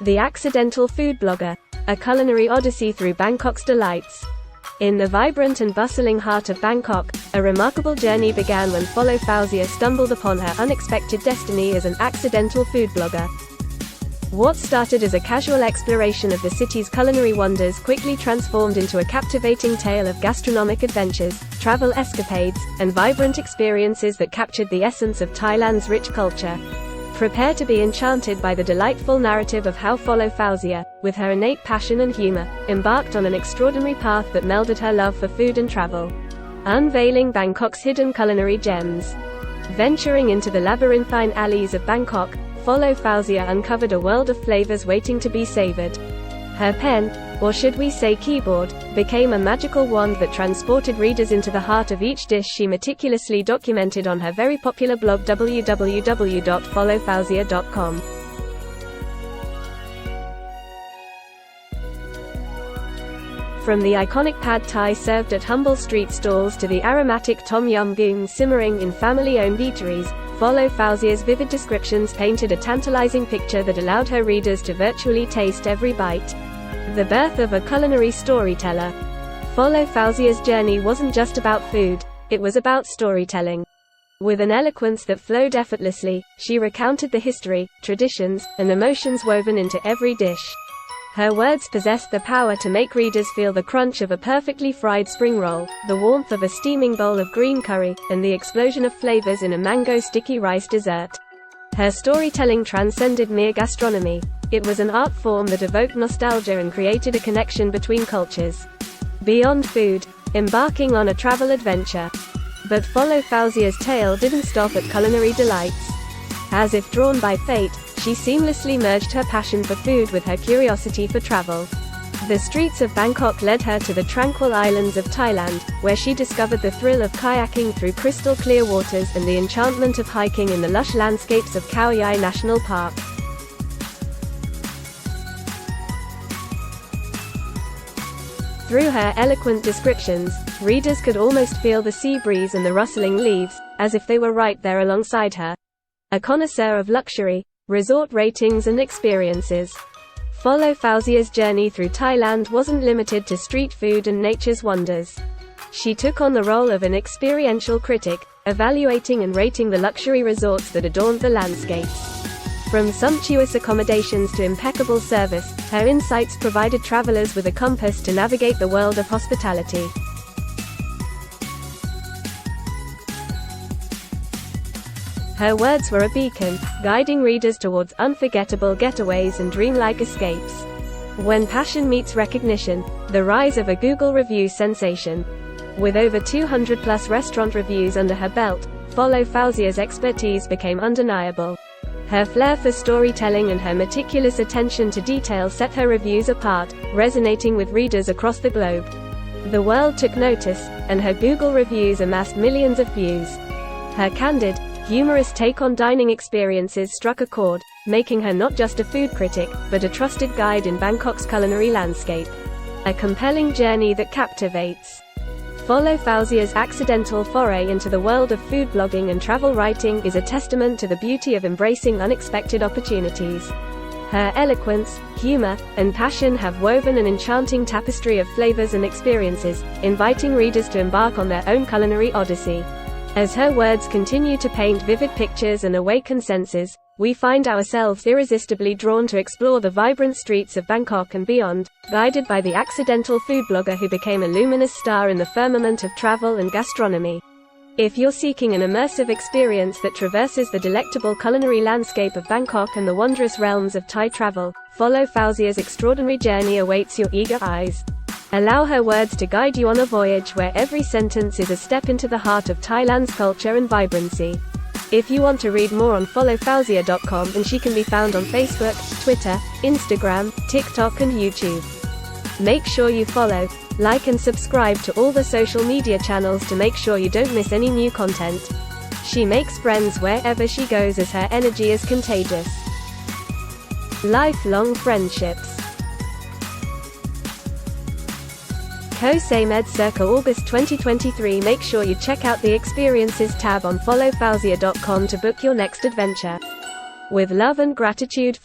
The Accidental Food Blogger, a culinary odyssey through Bangkok's delights. In the vibrant and bustling heart of Bangkok, a remarkable journey began when Fauzia stumbled upon her unexpected destiny as an accidental food blogger. What started as a casual exploration of the city's culinary wonders quickly transformed into a captivating tale of gastronomic adventures, travel escapades, and vibrant experiences that captured the essence of Thailand's rich culture. Prepare to be enchanted by the delightful narrative of how Fauzia, with her innate passion and humor, embarked on an extraordinary path that melded her love for food and travel. Unveiling Bangkok's hidden culinary gems. Venturing into the labyrinthine alleys of Bangkok, Fauzia uncovered a world of flavors waiting to be savored. Her pen, or should we say keyboard, became a magical wand that transported readers into the heart of each dish she meticulously documented on her very popular blog www.followfauzia.com. From the iconic pad thai served at humble street stalls to the aromatic tom yum goong simmering in family-owned eateries, Fauzia's vivid descriptions painted a tantalizing picture that allowed her readers to virtually taste every bite. The birth of a culinary storyteller. Fauzia's journey wasn't just about food, it was about storytelling. With an eloquence that flowed effortlessly, she recounted the history, traditions, and emotions woven into every dish. Her words possessed the power to make readers feel the crunch of a perfectly fried spring roll, the warmth of a steaming bowl of green curry, and the explosion of flavors in a mango sticky rice dessert. Her storytelling transcended mere gastronomy. It was an art form that evoked nostalgia and created a connection between cultures. Beyond food, embarking on a travel adventure. But Fauzia's tale didn't stop at culinary delights. As if drawn by fate, she seamlessly merged her passion for food with her curiosity for travel. The streets of Bangkok led her to the tranquil islands of Thailand, where she discovered the thrill of kayaking through crystal-clear waters and the enchantment of hiking in the lush landscapes of Khao Yai National Park. Through her eloquent descriptions, readers could almost feel the sea breeze and the rustling leaves, as if they were right there alongside her. A connoisseur of luxury, resort ratings and experiences. Fauzia's journey through Thailand wasn't limited to street food and nature's wonders. She took on the role of an experiential critic, evaluating and rating the luxury resorts that adorned the landscapes. From sumptuous accommodations to impeccable service, her insights provided travelers with a compass to navigate the world of hospitality. Her words were a beacon, guiding readers towards unforgettable getaways and dreamlike escapes. When passion meets recognition, the rise of a Google review sensation. With over 200+ restaurant reviews under her belt, Fauzia's expertise became undeniable. Her flair for storytelling and her meticulous attention to detail set her reviews apart, resonating with readers across the globe. The world took notice, and her Google reviews amassed millions of views. Her candid, humorous take on dining experiences struck a chord, making her not just a food critic, but a trusted guide in Bangkok's culinary landscape. A compelling journey that captivates. Fauzia's accidental foray into the world of food blogging and travel writing is a testament to the beauty of embracing unexpected opportunities. Her eloquence, humor, and passion have woven an enchanting tapestry of flavors and experiences, inviting readers to embark on their own culinary odyssey. As her words continue to paint vivid pictures and awaken senses, we find ourselves irresistibly drawn to explore the vibrant streets of Bangkok and beyond, guided by the accidental food blogger who became a luminous star in the firmament of travel and gastronomy. If you're seeking an immersive experience that traverses the delectable culinary landscape of Bangkok and the wondrous realms of Thai travel, Fauzia's extraordinary journey awaits your eager eyes. Allow her words to guide you on a voyage where every sentence is a step into the heart of Thailand's culture and vibrancy. If you want to read more on followfauzia.com, and she can be found on Facebook, Twitter, Instagram, TikTok and YouTube. Make sure you follow, like and subscribe to all the social media channels to make sure you don't miss any new content. She makes friends wherever she goes as her energy is contagious. Lifelong friendships. Koh-Samed circa August 2023. Make sure you check out the Experiences tab on followfauzia.com to book your next adventure. With love and gratitude,